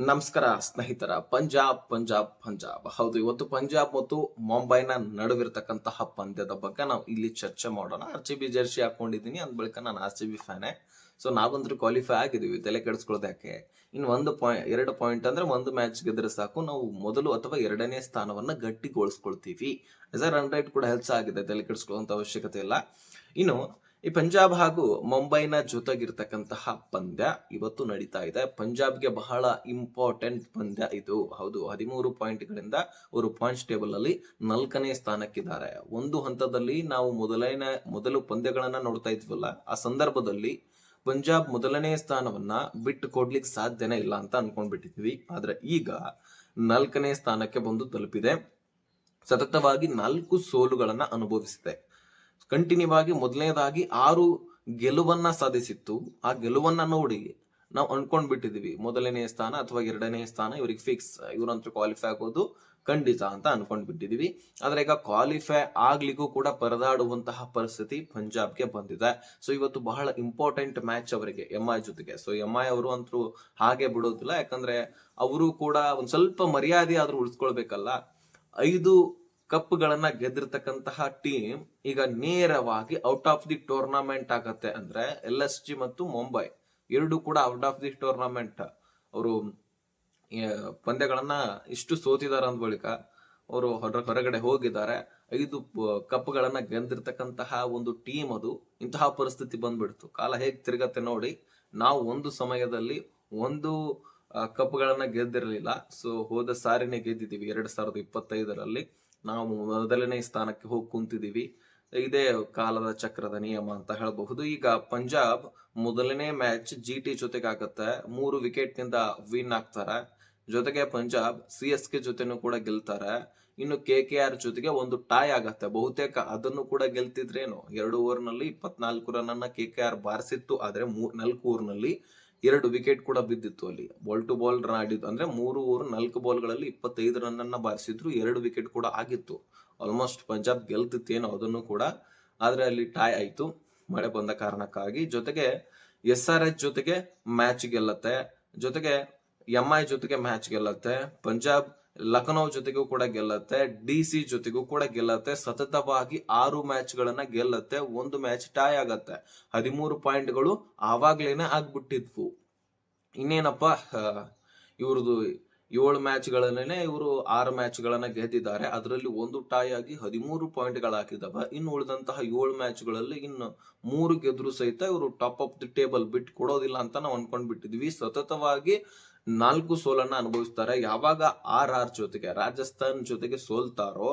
ನಮಸ್ಕಾರ ಸ್ನೇಹಿತರ. ಪಂಜಾಬ್ ಪಂಜಾಬ್ ಪಂಜಾಬ್ ಹೌದು, ಇವತ್ತು ಪಂಜಾಬ್ ಮತ್ತು ಮುಂಬೈನ ನಡುವಿರತಕ್ಕಂತಹ ಪಂದ್ಯದ ಬಗ್ಗೆ ನಾವು ಇಲ್ಲಿ ಚರ್ಚೆ ಮಾಡೋಣ. RCB ಜರ್ಸಿ ಹಾಕೊಂಡಿದ್ದೀನಿ, ಅಂದ ಬಳಿಕ ನಾನು RCB ಫ್ಯಾನೇ. ಸೊ ನಾವಂದ್ರೂ ಕ್ವಾಲಿಫೈ ಆಗಿದೀವಿ, ತಲೆ ಕೆಡಿಸ್ಕೊಳ್ಳೋದು ಯಾಕೆ. ಇನ್ನು 2 ಪಾಯಿಂಟ್ ಅಂದ್ರೆ ಒಂದು ಮ್ಯಾಚ್ ಗೆದ್ರೆ ಸಾಕು, ನಾವು ಮೊದಲು ಅಥವಾ ಎರಡನೇ ಸ್ಥಾನವನ್ನ ಗಟ್ಟಿಗೊಳಿಸ್ಕೊಳ್ತೀವಿ. ರನ್ ರೇಟ್ ಕೂಡ ಹೆಚ್ಚಾಗಿದೆ, ತಲೆ ಕೆಡಿಸ್ಕೊಳ್ಳುವಂತ ಅವಶ್ಯಕತೆ ಇಲ್ಲ. ಇನ್ನು ಈ ಪಂಜಾಬ್ ಹಾಗೂ ಮುಂಬೈನ ಜೊತೆಗಿರ್ತಕ್ಕಂತಹ ಪಂದ್ಯ ಇವತ್ತು ನಡೀತಾ ಇದೆ. ಪಂಜಾಬ್ಗೆ ಬಹಳ ಇಂಪಾರ್ಟೆಂಟ್ ಪಂದ್ಯ ಇದು. ಹೌದು, 13 ಪಾಯಿಂಟ್ಗಳಿಂದ ಅವರು ಪಾಯಿಂಟ್ಸ್ ಟೇಬಲ್ ಅಲ್ಲಿ 4ನೇ ಸ್ಥಾನಕ್ಕಿದ್ದಾರೆ. ಒಂದು ಹಂತದಲ್ಲಿ ನಾವು ಮೊದಲು ಪಂದ್ಯಗಳನ್ನ ನೋಡ್ತಾ ಇದ್ವಲ್ಲ, ಆ ಸಂದರ್ಭದಲ್ಲಿ ಪಂಜಾಬ್ ಮೊದಲನೇ ಸ್ಥಾನವನ್ನ ಬಿಟ್ಟು ಕೊಡ್ಲಿಕ್ಕೆ ಸಾಧ್ಯನೇ ಇಲ್ಲ ಅಂತ ಅನ್ಕೊಂಡ್ಬಿಟ್ಟಿದ್ವಿ. ಆದ್ರೆ ಈಗ 4ನೇ ಸ್ಥಾನಕ್ಕೆ ಬಂದು ತಲುಪಿದೆ. ಸತತವಾಗಿ 4 ಸೋಲುಗಳನ್ನ ಅನುಭವಿಸಿದೆ. ಕಂಟಿನ್ಯೂ ಆಗಿ ಮೊದಲನೇದಾಗಿ 6 ಗೆಲುವನ್ನ ಸಾಧಿಸಿತ್ತು. ಆ ಗೆಲುವನ್ನ ನೋಡಿ ನಾವು ಅನ್ಕೊಂಡ್ಬಿಟ್ಟಿದೀವಿ, ಮೊದಲನೇ ಸ್ಥಾನ ಅಥವಾ ಎರಡನೇ ಸ್ಥಾನ ಇವ್ರಿಗೆ ಫಿಕ್ಸ್, ಇವ್ರಂತೂ ಕ್ವಾಲಿಫೈ ಆಗೋದು ಖಂಡಿತ ಅಂತ ಅನ್ಕೊಂಡ್ಬಿಟ್ಟಿದೀವಿ. ಆದ್ರೆ ಈಗ ಕ್ವಾಲಿಫೈ ಆಗ್ಲಿಕ್ಕೂ ಕೂಡ ಪರದಾಡುವಂತಹ ಪರಿಸ್ಥಿತಿ ಪಂಜಾಬ್ಗೆ ಬಂದಿದೆ. ಸೊ ಇವತ್ತು ಬಹಳ ಇಂಪಾರ್ಟೆಂಟ್ ಮ್ಯಾಚ್ ಅವರಿಗೆ MI ಜೊತೆಗೆ. ಸೊ MI ಅವರು ಅಂತೂ ಹಾಗೆ ಬಿಡೋದಿಲ್ಲ, ಯಾಕಂದ್ರೆ ಅವರು ಕೂಡ ಒಂದ್ ಸ್ವಲ್ಪ ಮರ್ಯಾದೆ ಆದ್ರೂ ಉಳಿಸ್ಕೊಳ್ಬೇಕಲ್ಲ. 5 ಕಪ್ಗಳನ್ನ ಗೆದ್ದಿರ್ತಕ್ಕಂತಹ ಟೀಮ್ ಈಗ ನೇರವಾಗಿ ಔಟ್ ಆಫ್ ದಿ ಟೂರ್ನಮೆಂಟ್ ಆಗತ್ತೆ. ಅಂದ್ರೆ LSG ಮತ್ತು ಮುಂಬೈ ಎರಡು ಕೂಡ ಔಟ್ ಆಫ್ ದಿ ಟೂರ್ನಮೆಂಟ್. ಅವರು ಪಂದ್ಯಗಳನ್ನ ಇಷ್ಟು ಸೋತಿದಾರ ಅಂದ ಬಳಿಕ ಅವರು ಹೊರಗಡೆ ಹೋಗಿದ್ದಾರೆ. 5 ಕಪ್ಗಳನ್ನ ಗೆದ್ದಿರ್ತಕ್ಕಂತಹ ಒಂದು ಟೀಮ್ ಅದು. ಇಂತಹ ಪರಿಸ್ಥಿತಿ ಬಂದ್ಬಿಡ್ತು. ಕಾಲ ಹೇಗ್ ತಿರುಗತ್ತೆ ನೋಡಿ. ನಾವು ಒಂದು ಸಮಯದಲ್ಲಿ ಒಂದು ಕಪ್ಗಳನ್ನ ಗೆದ್ದಿರಲಿಲ್ಲ. ಸೊ ಹೋದ ಸಾರಿನೇ ಗೆದ್ದಿದ್ದೀವಿ 2025ರಲ್ಲಿ. ನಾವು ಮೊದಲನೇ ಸ್ಥಾನಕ್ಕೆ ಹೋಗಿ ಕುಂತಿದೀವಿ. ಇದೇ ಕಾಲದ ಚಕ್ರದ ನಿಯಮ ಅಂತ ಹೇಳಬಹುದು. ಈಗ ಪಂಜಾಬ್ ಮೊದಲನೇ ಮ್ಯಾಚ್ GT ಜೊತೆಗೆ ಆಗತ್ತೆ. 3 ವಿಕೆಟ್ ನಿಂದ ವಿನ್ ಆಗ್ತಾರೆ. ಜೊತೆಗೆ ಪಂಜಾಬ್ CSK ಜೊತೆನೂ ಕೂಡ ಗೆಲ್ತಾರೆ. ಇನ್ನು KKR ಜೊತೆಗೆ ಒಂದು ಟೈ ಆಗತ್ತೆ. ಬಹುತೇಕ ಅದನ್ನು ಕೂಡ ಗೆಲ್ತಿದ್ರೇನು. 2 ಓವರ್ ನಲ್ಲಿ 24 ರನ್ ಅನ್ನ KKR ಬಾರಿಸಿತ್ತು. ಆದ್ರೆ 4 ಓವರ್ ನಲ್ಲಿ 2 ವಿಕೆಟ್ ಕೂಡ ಬಿದ್ದಿತ್ತು. ಅಲ್ಲಿ ಬಾಲ್ ಟು ಬಾಲ್ ರನ್ ಆಡಿದ್ದು. ಅಂದ್ರೆ 3 ಓವರ್ 4 ಬಾಲ್ಗಳಲ್ಲಿ 25 ರನ್ ಅನ್ನ ಬಾರಿಸಿದ್ರು. 2 ವಿಕೆಟ್ ಕೂಡ ಆಗಿತ್ತು. ಆಲ್ಮೋಸ್ಟ್ ಪಂಜಾಬ್ ಗೆಲ್ತಿತ್ತೇನೋ ಅದನ್ನು ಕೂಡ. ಆದ್ರೆ ಅಲ್ಲಿ ಟೈ ಆಯ್ತು ಮಳೆ ಬಂದ ಕಾರಣಕ್ಕಾಗಿ. ಜೊತೆಗೆ SRH ಜೊತೆಗೆ ಮ್ಯಾಚ್ ಗೆಲ್ಲತ್ತೆ. ಜೊತೆಗೆ MI ಜೊತೆಗೆ ಮ್ಯಾಚ್ ಗೆಲ್ಲತ್ತೆ. ಪಂಜಾಬ್ ಲಖನೌ ಜೊತೆಗೂ ಕೂಡ ಗೆಲ್ಲತ್ತೆ. DC ಜೊತೆಗೂ ಕೂಡ ಗೆಲ್ಲತ್ತೆ. ಸತತವಾಗಿ 6 ಮ್ಯಾಚ್ ಗಳನ್ನ ಗೆಲ್ಲತ್ತೆ. ಒಂದು ಮ್ಯಾಚ್ ಟೈ ಆಗತ್ತೆ. 13 ಪಾಯಿಂಟ್ಗಳು ಆವಾಗ್ಲೇನೆ ಆಗ್ಬಿಟ್ಟಿದ್ವು. ಇನ್ನೇನಪ್ಪ, ಇವ್ರದ್ದು 7 ಮ್ಯಾಚ್ ಗಳಲ್ಲೇನೆ ಇವರು 6 ಮ್ಯಾಚ್ ಗಳನ್ನ ಗೆದ್ದಿದ್ದಾರೆ. ಅದರಲ್ಲಿ ಒಂದು ಟೈ ಆಗಿ 13 ಪಾಯಿಂಟ್ ಗಳಾಗಿದ್ದಾವೆ. ಇನ್ನು ಉಳಿದಂತಹ 7 ಮ್ಯಾಚ್ ಗಳಲ್ಲಿ ಇನ್ನು 3 ಗೆದ್ರು ಸಹಿತ ಇವರು ಟಾಪ್ ಆಫ್ ದಿ ಟೇಬಲ್ ಬಿಟ್ಟು ಕೊಡೋದಿಲ್ಲ ಅಂತ ನಾವು ಅನ್ಕೊಂಡ್ಬಿಟ್ಟಿದ್ವಿ. ಸತತವಾಗಿ 4 ಸೋಲನ್ನ ಅನುಭವಿಸ್ತಾರೆ. ಯಾವಾಗ RR ಜೊತೆಗೆ ರಾಜಸ್ಥಾನ್ ಜೊತೆಗೆ ಸೋಲ್ತಾರೋ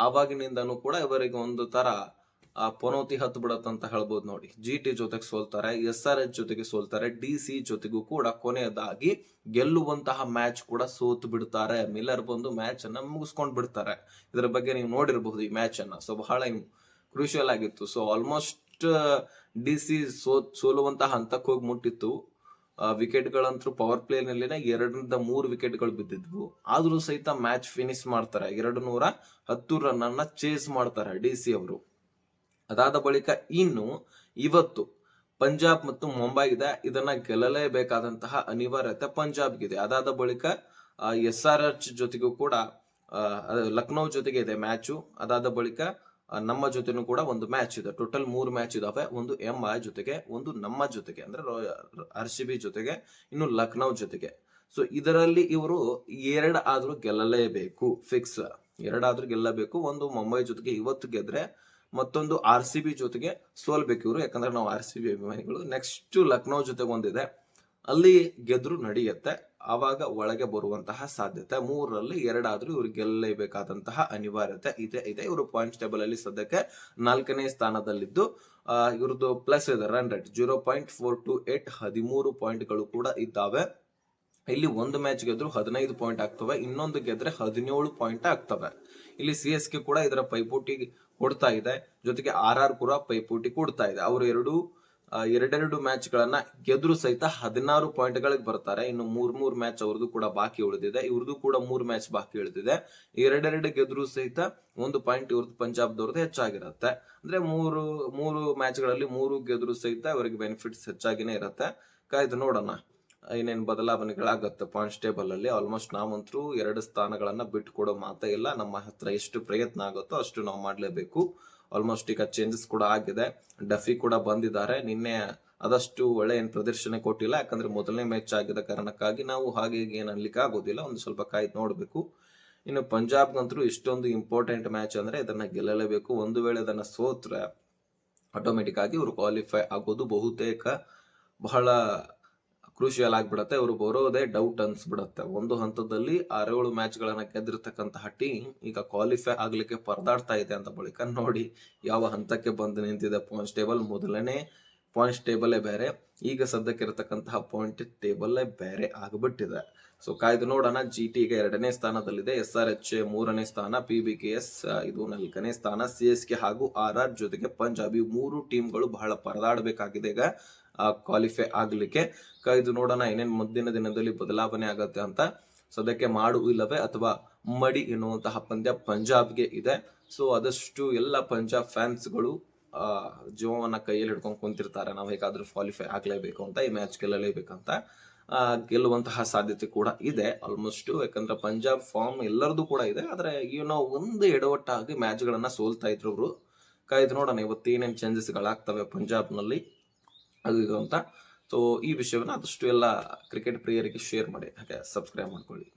ಆವಾಗಿನಿಂದನೂ ಕೂಡ ಇವರಿಗೆ ಒಂದು ತರ ಪೊನೋತಿ ಹತ್ತು ಬಿಡತ್ತಂತ ಹೇಳ್ಬೋದು ನೋಡಿ. GT ಜೊತೆಗೆ ಸೋಲ್ತಾರೆ, SRH ಜೊತೆಗೆ ಸೋಲ್ತಾರೆ, DC ಜೊತೆಗೂ ಕೂಡ ಕೊನೆಯದಾಗಿ ಗೆಲ್ಲುವಂತಹ ಮ್ಯಾಚ್ ಕೂಡ ಸೋತು ಬಿಡ್ತಾರೆ. ಮಿಲ್ಲರ್ ಬಂದು ಮ್ಯಾಚ್ ಅನ್ನ ಮುಗಿಸ್ಕೊಂಡ್ ಬಿಡ್ತಾರೆ. ಇದರ ಬಗ್ಗೆ ನೀವು ನೋಡಿರಬಹುದು ಈ ಮ್ಯಾಚ್ ಅನ್ನ. ಸೊ ಬಹಳ ಕ್ರೂಷಿಯಲ್ ಆಗಿತ್ತು. ಸೊ ಆಲ್ಮೋಸ್ಟ್ DC ಸೋಲುವಂತಹ ಹಂತಕ್ಕೆ ಹೋಗಿ ಮುಟ್ಟಿತ್ತು. ವಿಕೆಟ್ ಗಳಂತೂ ಪವರ್ ಪ್ಲೇ ನಲ್ಲಿ 2-3 ವಿಕೆಟ್ ಗಳು ಬಿದ್ದಿದ್ವು. ಆದ್ರೂ ಸಹಿತ ಮ್ಯಾಚ್ ಫಿನಿಶ್ ಮಾಡ್ತಾರೆ. 210 ರನ್ ಅನ್ನ ಚೇಸ್ ಮಾಡ್ತಾರೆ DC ಅವರು. ಅದಾದ ಬಳಿಕ ಇನ್ನು ಇವತ್ತು ಪಂಜಾಬ್ ಮತ್ತು ಮುಂಬೈ ಇದೆ. ಇದನ್ನ ಗೆಲ್ಲಲೇಬೇಕಾದಂತಹ ಅನಿವಾರ್ಯತೆ ಪಂಜಾಬ್ಗಿದೆ. ಅದಾದ ಬಳಿಕ SRH ಜೊತೆಗೂ ಕೂಡ ಲಕ್ನೋ ಜೊತೆಗೆ ಇದೆ ಮ್ಯಾಚು. ಅದಾದ ಬಳಿಕ ನಮ್ಮ ಜೊತೆನೂ ಕೂಡ ಒಂದು ಮ್ಯಾಚ್ ಇದೆ. ಟೋಟಲ್ 3 ಮ್ಯಾಚ್ ಇದಾವೆ. ಒಂದು MI ಜೊತೆಗೆ, ಒಂದು ನಮ್ಮ ಜೊತೆಗೆ ಅಂದ್ರೆ RCB ಜೊತೆಗೆ, ಇನ್ನು ಲಕ್ನೋ ಜೊತೆಗೆ. ಸೊ ಇದರಲ್ಲಿ ಇವರು 2 ಆದ್ರೂ ಗೆಲ್ಲಲೇಬೇಕು, ಫಿಕ್ಸ್. 2 ಆದ್ರೂ ಗೆಲ್ಲಬೇಕು. ಒಂದು ಮುಂಬೈ ಜೊತೆಗೆ ಇವತ್ತು ಗೆದ್ರೆ ಮತ್ತೊಂದು RCB ಜೊತೆಗೆ ಸೋಲ್ಬೇಕು ಇವರು, ಯಾಕಂದ್ರೆ ನಾವು RCB ಅಭಿಮಾನಿಗಳು. ನೆಕ್ಸ್ಟ್ ಲಕ್ನೋ ಜೊತೆಗೆ ಒಂದಿದೆ, ಅಲ್ಲಿ ಗೆದ್ರು ನಡೆಯುತ್ತೆ. ಆವಾಗ ಒಳಗೆ ಬರುವಂತಹ ಸಾಧ್ಯತೆ. 3ರಲ್ಲಿ 2 ಆದ್ರೂ ಇವ್ರು ಗೆಲ್ಲಲೇಬೇಕಾದಂತಹ ಅನಿವಾರ್ಯತೆ ಇದೆ. ಇವರು ಪಾಯಿಂಟ್ಸ್ ಟೇಬಲ್ ಅಲ್ಲಿ ಸದ್ಯಕ್ಕೆ 4ನೇ ಸ್ಥಾನದಲ್ಲಿದ್ದು ಇವ್ರದ್ದು ಪ್ಲಸ್ ಇದೆ ರನ್ ರೇಟ್ 0.428. 13 ಪಾಯಿಂಟ್ಗಳು ಕೂಡ ಇದ್ದಾವೆ. ಇಲ್ಲಿ ಒಂದು ಮ್ಯಾಚ್ ಗೆದ್ರು 15 ಪಾಯಿಂಟ್ ಆಗ್ತವೆ, ಇನ್ನೊಂದು ಗೆದ್ರೆ 17 ಪಾಯಿಂಟ್ ಆಗ್ತವೆ. ಇಲ್ಲಿ CSK ಕೂಡ ಇದರ ಪೈಪೋಟಿ ಕೊಡ್ತಾ ಇದೆ. ಜೊತೆಗೆ RR ಕೂಡ ಪೈಪೋಟಿ ಕೊಡ್ತಾ ಇದೆ. ಅವರು ಎರಡೆರಡು ಮ್ಯಾಚ್ ಗಳನ್ನ ಗೆದ್ರು ಸಹಿತ 16 ಪಾಯಿಂಟ್ ಗಳಿಗೆ ಬರ್ತಾರೆ. ಇನ್ನು 3 ಮ್ಯಾಚ್ ಅವ್ರದ್ದು ಕೂಡ ಬಾಕಿ ಉಳಿದಿದೆ. ಇವ್ರದ್ದು ಕೂಡ 3 ಮ್ಯಾಚ್ ಬಾಕಿ ಉಳಿದಿದೆ. 2 ಗೆದ್ರು ಸಹಿತ 1 ಪಾಯಿಂಟ್ ಇವ್ರದ್ದು ಪಂಜಾಬ್ದವ್ರದ್ದು ಹೆಚ್ಚಾಗಿರುತ್ತೆ. ಅಂದ್ರೆ 3 ಮ್ಯಾಚ್ ಗಳಲ್ಲಿ 3 ಗೆದ್ರು ಸಹಿತ ಇವರಿಗೆ ಬೆನಿಫಿಟ್ಸ್ ಹೆಚ್ಚಾಗಿನೇ ಇರುತ್ತೆ. ಕಾಯ್ದು ನೋಡೋಣ. ಏನೇನು ಬದಲಾವಣೆಗಳಾಗತ್ತೆ ಪಾಯಿಂಟ್ಸ್ ಟೇಬಲ್ ಅಲ್ಲಿ. ಆಲ್ಮೋಸ್ಟ್ ನಾವಂತರೂ 2 ಸ್ಥಾನಗಳನ್ನ ಬಿಟ್ಟು ಕೊಡೋ ಮಾತೇ ಇಲ್ಲ. ನಮ್ಮ ಹತ್ರ ಎಷ್ಟು ಪ್ರಯತ್ನ ಆಗುತ್ತೋ ಅಷ್ಟು ನಾವು ಮಾಡ್ಲೇಬೇಕು. ಆಲ್ಮೋಸ್ಟ್ ಈಗ ಚೇಂಜಸ್ ಕೂಡ ಆಗಿದೆ. ಡಫಿ ಕೂಡ ಬಂದಿದ್ದಾರೆ. ನಿನ್ನೆ ಆದಷ್ಟು ಒಳ್ಳೆ ಏನ್ ಪ್ರದರ್ಶನ ಕೊಟ್ಟಿಲ್ಲ, ಯಾಕಂದ್ರೆ ಮೊದಲನೇ ಮ್ಯಾಚ್ ಆಗಿದ ಕಾರಣಕ್ಕಾಗಿ ನಾವು ಹಾಗೆ ಏನ್ ಅನ್ಲಿಕ್ಕೆ ಆಗೋದಿಲ್ಲ. ಒಂದು ಸ್ವಲ್ಪ ಕಾಯ್ದು ನೋಡ್ಬೇಕು. ಇನ್ನು ಪಂಜಾಬ್ಗಂತೂ ಇಷ್ಟೊಂದು ಇಂಪಾರ್ಟೆಂಟ್ ಮ್ಯಾಚ್ ಅಂದ್ರೆ ಇದನ್ನ ಗೆಲ್ಲಲೇಬೇಕು. ಒಂದು ವೇಳೆ ಅದನ್ನ ಸೋತ್ರೆ ಆಟೋಮೆಟಿಕ್ ಆಗಿ ಇವರು ಕ್ವಾಲಿಫೈ ಆಗೋದು ಬಹುತೇಕ ಬಹಳ ಕ್ರೂಷಿಯಲ್ ಆಗ್ಬಿಡತ್ತೆ. ಇವರು ಬರೋದೇ ಡೌಟ್ ಅನ್ಸ್ಬಿಡತ್ತೆ. ಒಂದು ಹಂತದಲ್ಲಿ 6-7 ಮ್ಯಾಚ್ ಗಳನ್ನ ಗೆದ್ದಿರ್ತಕ್ಕಂತಹ ಟೀಮ್ ಈಗ ಕ್ವಾಲಿಫೈ ಆಗ್ಲಿಕ್ಕೆ ಪರದಾಡ್ತಾ ಇದೆ ಅಂತ ಬಳಿಕ ನೋಡಿ ಯಾವ ಹಂತಕ್ಕೆ ಬಂದು ನಿಂತಿದೆ ಪಾಯಿಂಟ್ಸ್ ಟೇಬಲ್. ಮೊದಲನೇ ಪಾಯಿಂಟ್ಸ್ ಟೇಬಲ್ ಬೇರೆ, ಈಗ ಸದ್ಯಕ್ಕೆ ಇರತಕ್ಕಂತಹ ಪಾಯಿಂಟ್ ಟೇಬಲ್ ಬೇರೆ ಆಗ್ಬಿಟ್ಟಿದೆ. ಸೊ ಕಾಯ್ದು ನೋಡೋಣ. GT ಈಗ 2ನೇ ಸ್ಥಾನದಲ್ಲಿದೆ, SRH 3ನೇ ಸ್ಥಾನ, PBKS ಇದು 4ನೇ ಸ್ಥಾನ, CSK ಹಾಗೂ RR ಜೊತೆಗೆ ಪಂಜಾಬ್ ಈ 3 ಟೀಮ್ಗಳು ಬಹಳ ಪರದಾಡಬೇಕಾಗಿದೆ ಈಗ ಕ್ವಾಲಿಫೈ ಆಗ್ಲಿಕ್ಕೆ. ಕಾಯ್ದು ನೋಡೋಣ ಏನೇನ್ ಮುಂದಿನ ದಿನದಲ್ಲಿ ಬದಲಾವಣೆ ಆಗತ್ತೆ ಅಂತ. ಸದ್ಯಕ್ಕೆ ಮಾಡು ಇಲ್ಲವೇ ಅಥವಾ ಮಡಿ ಎನ್ನುವಂತಹ ಪಂದ್ಯ ಪಂಜಾಬ್ಗೆ ಇದೆ. ಸೊ ಆದಷ್ಟು ಎಲ್ಲ ಪಂಜಾಬ್ ಫ್ಯಾನ್ಸ್ಗಳು ಜೀವವನ್ನ ಕೈಯಲ್ಲಿ ಹಿಡ್ಕೊಂಡು ಕುಂತಿರ್ತಾರೆ, ನಾವು ಹೇಗಾದ್ರೂ ಕ್ವಾಲಿಫೈ ಆಗ್ಲೇಬೇಕು ಅಂತ, ಈ ಮ್ಯಾಚ್ ಗೆಲ್ಲಲೇಬೇಕಂತ. ಗೆಲ್ಲುವಂತಹ ಸಾಧ್ಯತೆ ಕೂಡ ಇದೆ ಆಲ್ಮೋಸ್ಟ್, ಯಾಕಂದ್ರೆ ಪಂಜಾಬ್ ಫಾರ್ಮ್ ಎಲ್ಲರದು ಕೂಡ ಇದೆ. ಆದ್ರೆ ಒಂದು ಎಡವಟ್ಟಾಗಿ ಮ್ಯಾಚ್ ಗಳನ್ನ ಸೋಲ್ತಾ ಇದ್ರು ಅವರು. ಕಾಯ್ದು ನೋಡೋಣ ಇವತ್ತು ಏನೇನು ಚೇಂಜಸ್ ಗಳಾಗ್ತವೆ ಪಂಜಾಬ್ ನಲ್ಲಿ ಅದು ಇದು ಅಂತ. ಸೊ ಈ ವಿಷಯವನ್ನ ಆದಷ್ಟು ಎಲ್ಲ ಕ್ರಿಕೆಟ್ ಪ್ರಿಯರಿಗೆ ಶೇರ್ ಮಾಡಿ, ಹಾಗೆ ಸಬ್ಸ್ಕ್ರೈಬ್ ಮಾಡ್ಕೊಳ್ಳಿ.